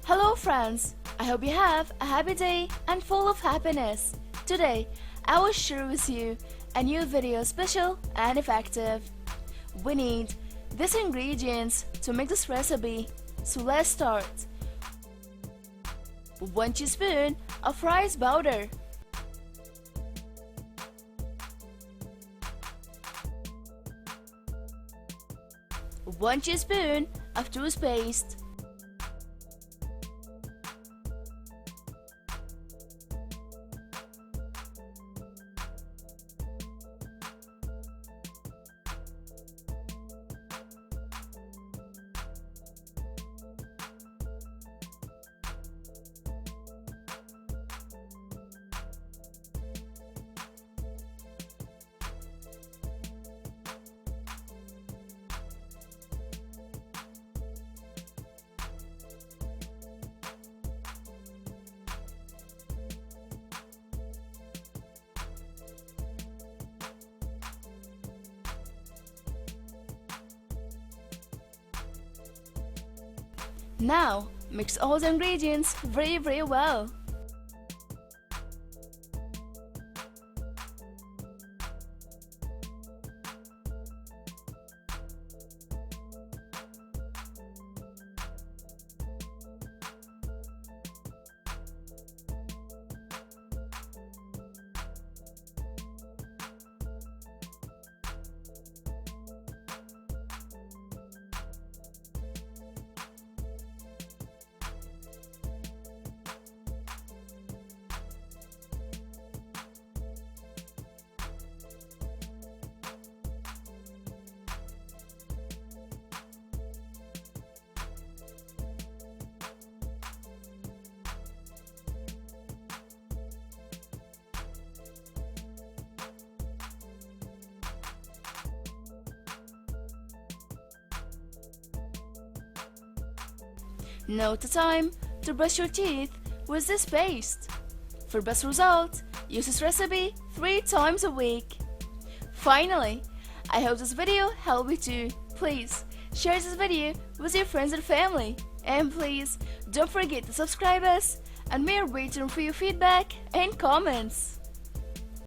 Hello friends, I hope you have a happy day and full of happiness. Today, I will share with you a new video special and effective. We need these ingredients to make this recipe, so let's start. 1 teaspoon of rice powder, 1 teaspoon of toothpaste, 'Now mix all the ingredients very well. Note the time to brush your teeth with this paste. For best result, use this recipe 3 times a week. Finally, I hope this video helped you too. Please share this video with your friends and family. And please don't forget to subscribe us, and we are waiting for your feedback and comments.